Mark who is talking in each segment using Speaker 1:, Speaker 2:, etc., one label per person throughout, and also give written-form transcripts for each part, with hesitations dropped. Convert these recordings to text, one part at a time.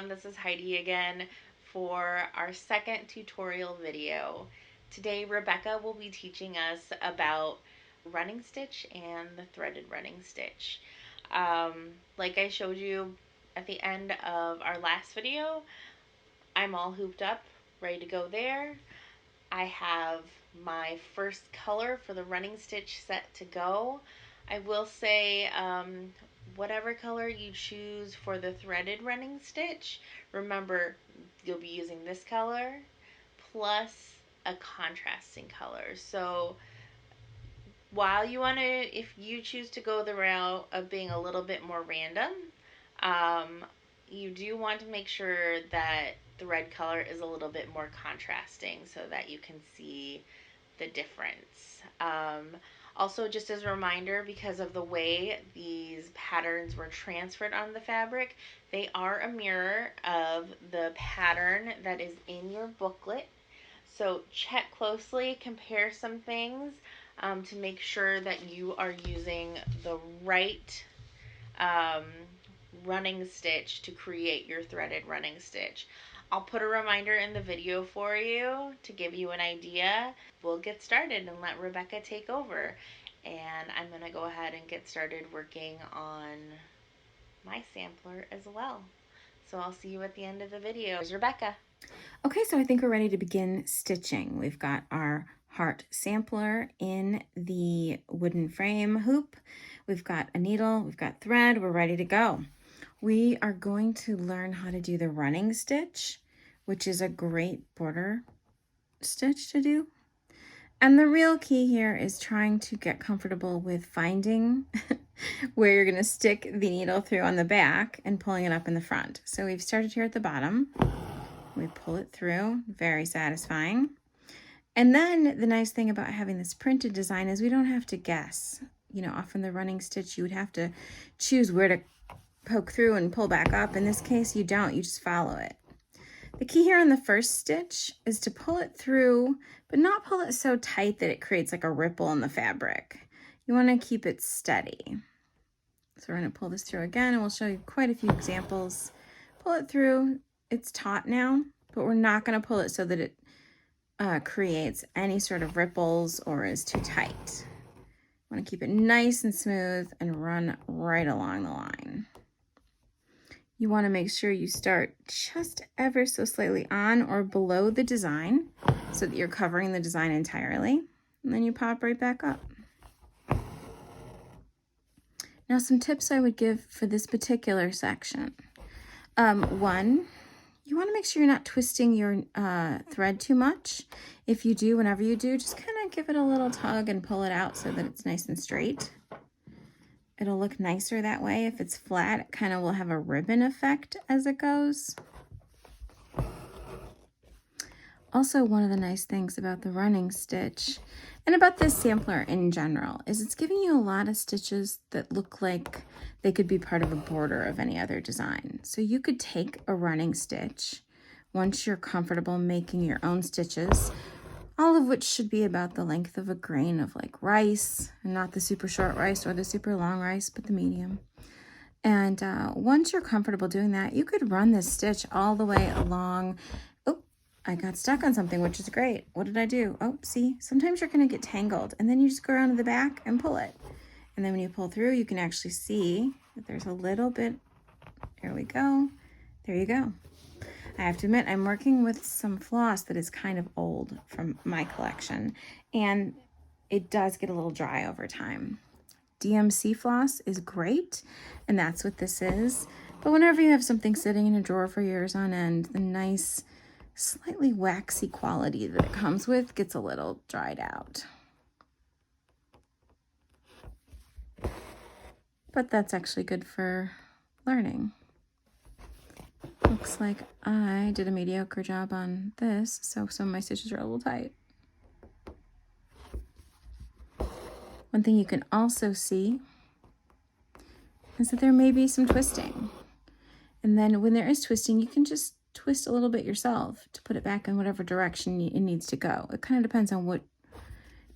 Speaker 1: everyone, this is Heidi again for our second tutorial video. Today Rebecca will be teaching us about running stitch and the threaded running stitch. Like I showed you at the end of our last video, I'm all hooped up, ready to go there. I have my first color for the running stitch set to go. I will say whatever color you choose for the threaded running stitch, remember you'll be using this color plus a contrasting color. So while you want to, if you choose to go the route of being a little bit more random, you do want to make sure that the red color is a little bit more contrasting so that you can see the difference. Also, just as a reminder, because of the way these patterns were transferred on the fabric, they are a mirror of the pattern that is in your booklet. So check closely, compare some things to make sure that you are using the right running stitch to create your threaded running stitch. I'll put a reminder in the video for you to give you an idea. We'll get started and let Rebecca take over. And I'm going to go ahead and get started working on my sampler as well. So I'll see you at the end of the video. Here's Rebecca.
Speaker 2: Okay, so I think we're ready to begin stitching. We've got our heart sampler in the wooden frame hoop. We've got a needle, we've got thread, we're ready to go. We are going to learn how to do the running stitch, which is a great border stitch to do. And the real key here is trying to get comfortable with finding where you're going to stick the needle through on the back and pulling it up in the front. So we've started here at the bottom. We pull it through, very satisfying. And then the nice thing about having this printed design is we don't have to guess. You know, often the running stitch, you would have to choose where to poke through and pull back up. In this case, you don't, you just follow it. The key here on the first stitch is to pull it through, but not pull it so tight that it creates like a ripple in the fabric. You want to keep it steady. So we're going to pull this through again, and we'll show you quite a few examples. Pull it through. It's taut now, but we're not going to pull it so that it creates any sort of ripples or is too tight. I want to keep it nice and smooth and run right along the line. You want to make sure you start just ever so slightly on or below the design so that you're covering the design entirely, and then you pop right back up. Now, some tips I would give for this particular section. One, you want to make sure you're not twisting your thread too much. If you do, whenever you do, just kind of give it a little tug and pull it out so that it's nice and straight. It'll look nicer that way. If it's flat, it kind of will have a ribbon effect as it goes. Also, one of the nice things about the running stitch and about this sampler in general is it's giving you a lot of stitches that look like they could be part of a border of any other design. So you could take a running stitch once you're comfortable making your own stitches, all of which should be about the length of a grain of like rice, and not the super short rice or the super long rice, but the medium. And once you're comfortable doing that, you could run this stitch all the way along. Oh, I got stuck on something, which is great. What did I do? Oh, see, sometimes you're going to get tangled, and then you just go around to the back and pull it. And then when you pull through, you can actually see that there's a little bit. There we go. There you go. I have to admit, I'm working with some floss that is kind of old from my collection, and it does get a little dry over time. DMC floss is great, and that's what this is. But whenever you have something sitting in a drawer for years on end, the nice, slightly waxy quality that it comes with gets a little dried out. But that's actually good for learning. Looks like I did a mediocre job on this, so some of my stitches are a little tight. One thing you can also see is that there may be some twisting. And then when there is twisting, you can just twist a little bit yourself to put it back in whatever direction it needs to go. It kind of depends on what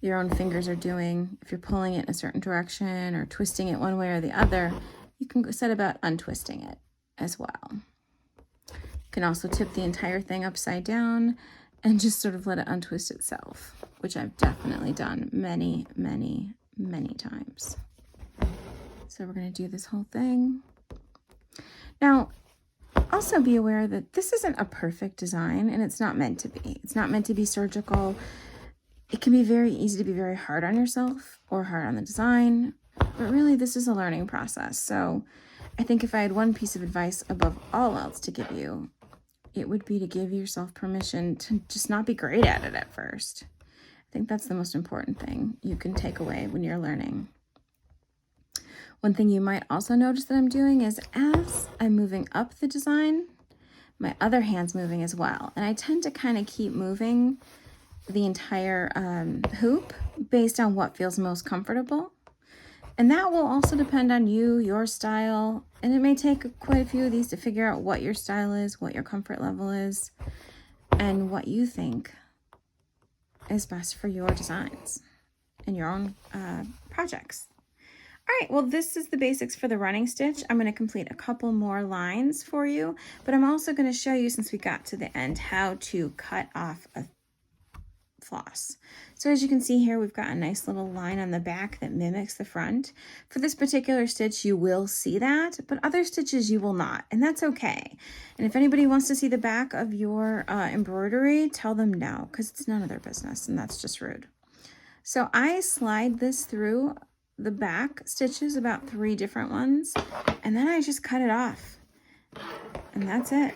Speaker 2: your own fingers are doing. If you're pulling it in a certain direction or twisting it one way or the other, you can set about untwisting it as well. can also tip the entire thing upside down and just sort of let it untwist itself, which I've definitely done many, many, many times. So we're going to do this whole thing. Now, also be aware that this isn't a perfect design, and it's not meant to be. It's not meant to be surgical. It can be very easy to be very hard on yourself or hard on the design, but really this is a learning process. So I think if I had one piece of advice above all else to give you, it would be to give yourself permission to just not be great at it at first. I think that's the most important thing you can take away when you're learning. One thing you might also notice that I'm doing is as I'm moving up the design, my other hand's moving as well. And I tend to kind of keep moving the entire hoop based on what feels most comfortable. And that will also depend on you, your style. And it may take quite a few of these to figure out what your style is, what your comfort level is, and what you think is best for your designs and your own projects. All right, well, this is the basics for the running stitch. I'm going to complete a couple more lines for you, but I'm also going to show you, since we got to the end, how to cut off a floss. So as you can see here, we've got a nice little line on the back that mimics the front. For this particular stitch, you will see that, but other stitches you will not, and that's okay. And if anybody wants to see the back of your embroidery, tell them no, because it's none of their business, and that's just rude. So I slide this through the back stitches, about 3 different ones, and then I just cut it off, and that's it.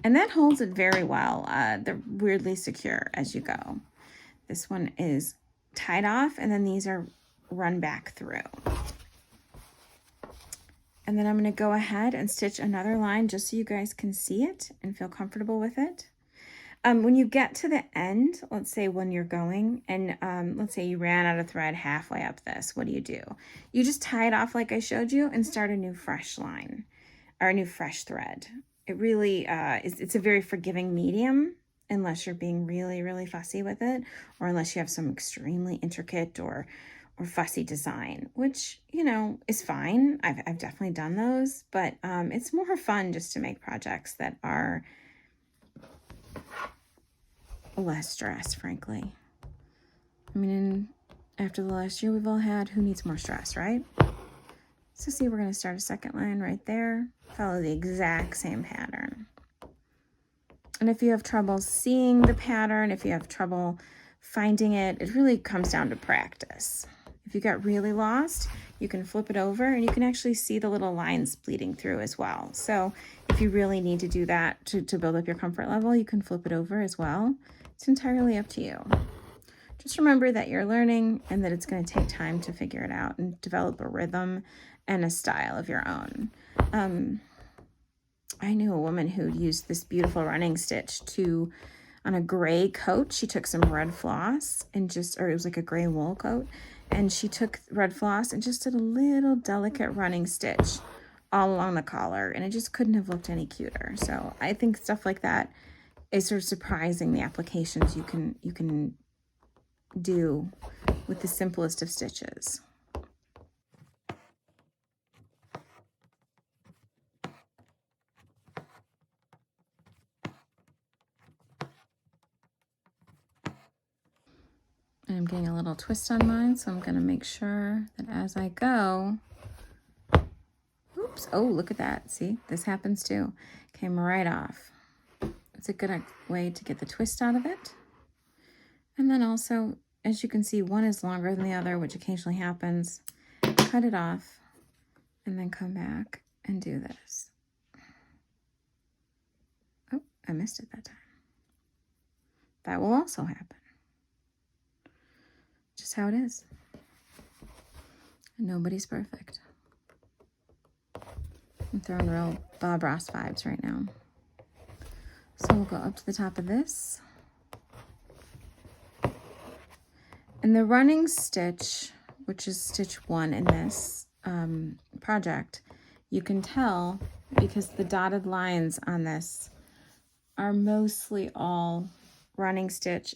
Speaker 2: And that holds it very well. They're weirdly secure as you go. This one is tied off, and then these are run back through. And then I'm going to go ahead and stitch another line just so you guys can see it and feel comfortable with it. When you get to the end, let's say when you're going, and let's say you ran out of thread halfway up this, what do? You just tie it off like I showed you and start a new fresh line, or a new fresh thread. It really it's a very forgiving medium, unless you're being really, really fussy with it, or unless you have some extremely intricate or fussy design, which, you know, is fine. I've definitely done those, but it's more fun just to make projects that are less stress, frankly. I mean, after the last year we've all had, who needs more stress, right? So see, we're going to start a second line right there, follow the exact same pattern. And if you have trouble seeing the pattern, if you have trouble finding it, it really comes down to practice. If you got really lost, you can flip it over and you can actually see the little lines bleeding through as well. So if you really need to do that to build up your comfort level, you can flip it over as well. It's entirely up to you. Just remember that you're learning and that it's going to take time to figure it out and develop a rhythm and a style of your own. I knew a woman who used this beautiful running stitch on a gray coat. She took some red floss and it was like a gray wool coat, and she took red floss and just did a little delicate running stitch all along the collar, and it just couldn't have looked any cuter. So I think stuff like that is sort of surprising, the applications you can do with the simplest of stitches. And I'm getting a little twist on mine, so I'm going to make sure that as I go, oops, oh, look at that. See, this happens too. Came right off. It's a good way to get the twist out of it. And then also, as you can see, one is longer than the other, which occasionally happens. Cut it off and then come back and do this. Oh, I missed it that time. That will also happen. Just how it is. Nobody's perfect. I'm throwing real Bob Ross vibes right now. So we'll go up to the top of this. And the running stitch, which is stitch 1 in this project, you can tell because the dotted lines on this are mostly all running stitch.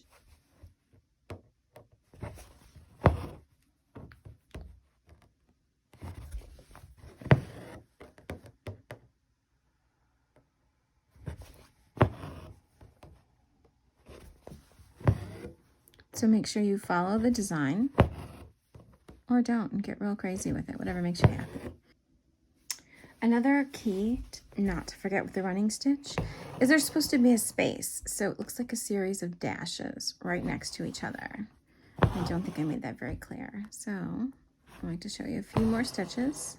Speaker 2: So make sure you follow the design, or don't, and get real crazy with it, whatever makes you happy. Another key not to forget with the running stitch is there's supposed to be a space. So it looks like a series of dashes right next to each other. I don't think I made that very clear. So I'm going to show you a few more stitches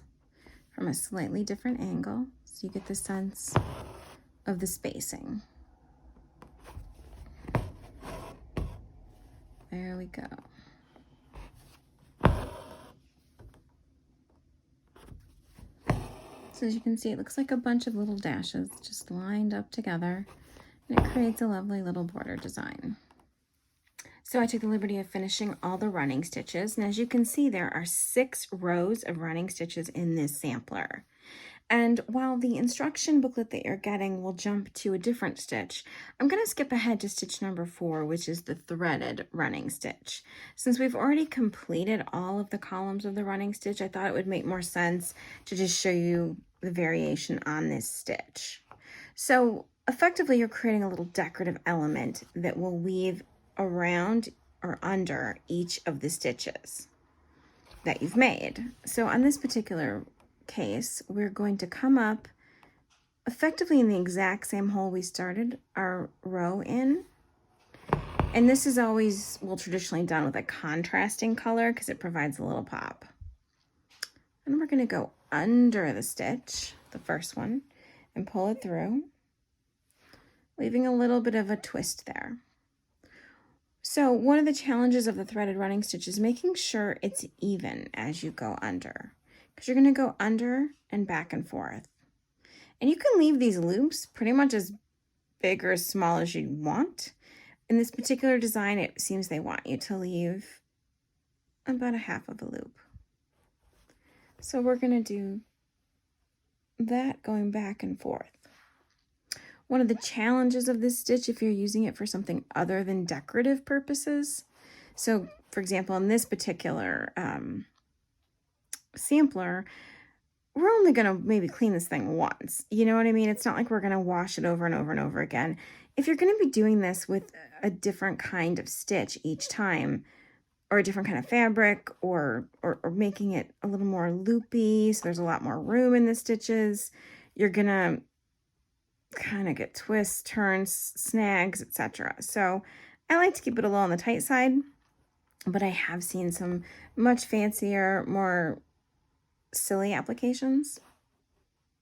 Speaker 2: from a slightly different angle so you get the sense of the spacing. There we go. So as you can see, it looks like a bunch of little dashes just lined up together, and it creates a lovely little border design. So I took the liberty of finishing all the running stitches, and as you can see, there are 6 rows of running stitches in this sampler. And while the instruction booklet that you're getting will jump to a different stitch, I'm going to skip ahead to stitch number 4, which is the threaded running stitch. Since we've already completed all of the columns of the running stitch, I thought it would make more sense to just show you the variation on this stitch. So effectively, you're creating a little decorative element that will weave around or under each of the stitches that you've made. So on this particular case, we're going to come up effectively in the exact same hole we started our row in. And this is always, well, traditionally done with a contrasting color because it provides a little pop. And we're going to go under the stitch, the first one, and pull it through, leaving a little bit of a twist there. So one of the challenges of the threaded running stitch is making sure it's even as you go under, because you're going to go under and back and forth. And you can leave these loops pretty much as big or as small as you want. In this particular design, it seems they want you to leave about a half of a loop. So we're going to do that going back and forth. One of the challenges of this stitch, if you're using it for something other than decorative purposes, so for example, in this particular sampler, we're only going to maybe clean this thing once. You know what I mean? It's not like we're going to wash it over and over and over again. If you're going to be doing this with a different kind of stitch each time, or a different kind of fabric, or making it a little more loopy, so there's a lot more room in the stitches, you're going to kind of get twists, turns, snags, etc. So I like to keep it a little on the tight side, but I have seen some much fancier, more silly applications.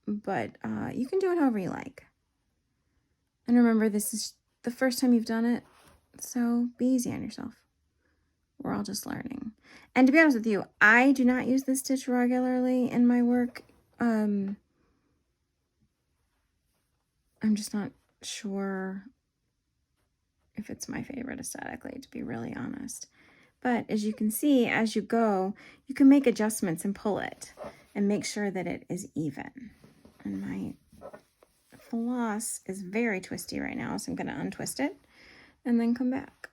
Speaker 2: But you can do it however you like. And remember, this is the first time you've done it, so be easy on yourself. We're all just learning. And to be honest with you, I do not use this stitch regularly in my work. I'm just not sure if it's my favorite aesthetically, to be really honest. But as you can see, as you go, you can make adjustments and pull it and make sure that it is even. And my floss is very twisty right now, so I'm going to untwist it and then come back.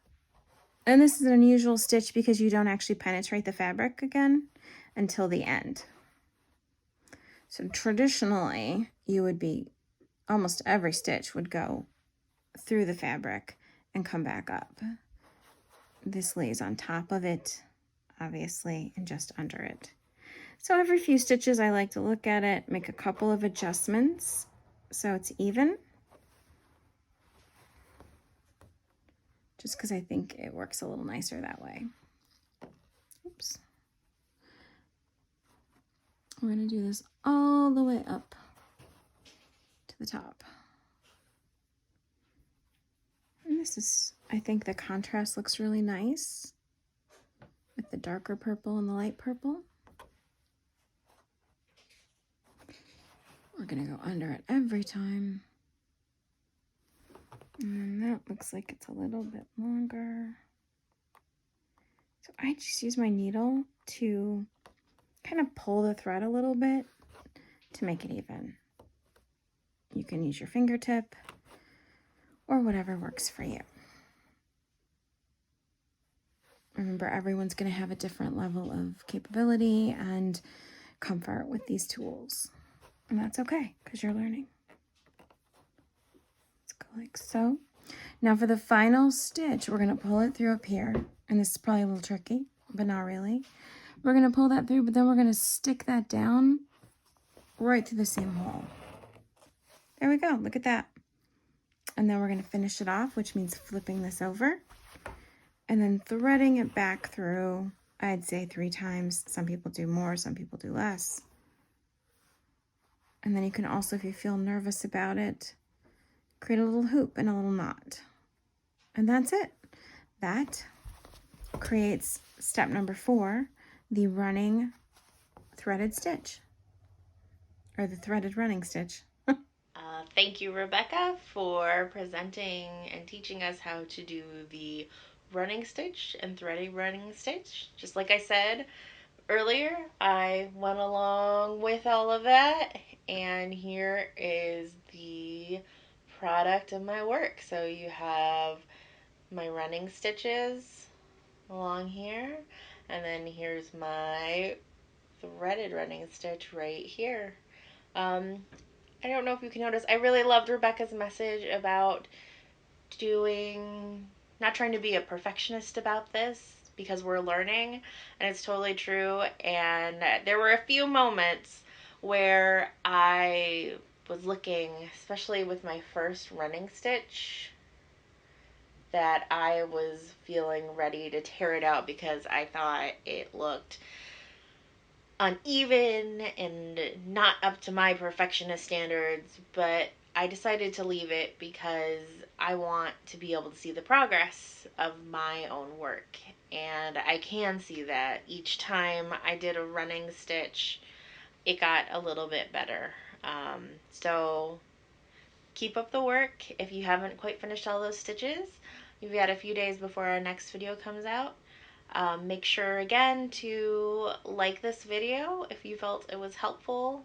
Speaker 2: And this is an unusual stitch because you don't actually penetrate the fabric again until the end. So traditionally, you would be, almost every stitch would go through the fabric and come back up. This lays on top of it, obviously, and just under it. So every few stitches, I like to look at it, make a couple of adjustments so it's even. Just because I think it works a little nicer that way. Oops. We're going to do this all the way up to the top. And this is, I think the contrast looks really nice with the darker purple and the light purple. We're going to go under it every time. And that looks like it's a little bit longer. So I just use my needle to kind of pull the thread a little bit to make it even. You can use your fingertip or whatever works for you. Remember, everyone's going to have a different level of capability and comfort with these tools. And that's okay, because you're learning. Let's go like so. Now for the final stitch, we're going to pull it through up here. And this is probably a little tricky, but not really. We're going to pull that through, but then we're going to stick that down right through the same hole. There we go. Look at that. And then we're going to finish it off, which means flipping this over and then threading it back through, I'd say 3 times. Some people do more, some people do less. And then you can also, if you feel nervous about it, create a little hoop and a little knot. And that's it. That creates step number 4, the running threaded stitch, or the threaded running stitch.
Speaker 1: Thank you, Rebecca, for presenting and teaching us how to do the running stitch and threaded running stitch. Just like I said earlier, I went along with all of that, and here is the product of my work. So you have my running stitches along here, and then here's my threaded running stitch right here. I don't know if you can notice, I really loved Rebecca's message about not trying to be a perfectionist about this because we're learning, and it's totally true. And there were a few moments where I was looking, especially with my first running stitch, that I was feeling ready to tear it out because I thought it looked uneven and not up to my perfectionist standards, but I decided to leave it because I want to be able to see the progress of my own work. And I can see that each time I did a running stitch, it got a little bit better. So keep up the work. If you haven't quite finished all those stitches, you've got a few days before our next video comes out. Make sure again to like this video if you felt it was helpful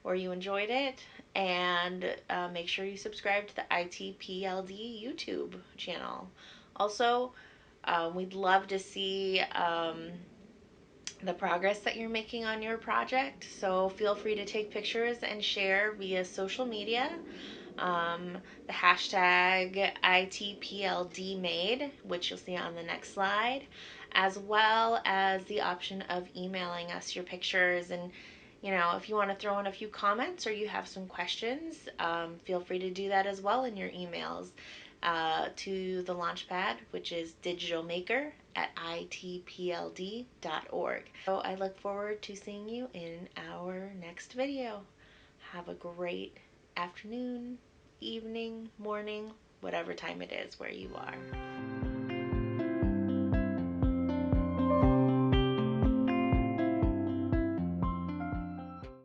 Speaker 1: or you enjoyed it, and make sure you subscribe to the ITPLD YouTube channel. Also, we'd love to see the progress that you're making on your project, so feel free to take pictures and share via social media. The hashtag ITPLDmade, which you'll see on the next slide, as well as the option of emailing us your pictures. And, if you want to throw in a few comments or you have some questions, feel free to do that as well in your emails to the Launchpad, which is digitalmaker@itpld.org. So I look forward to seeing you in our next video. Have a great afternoon, evening, morning, whatever time it is where you are.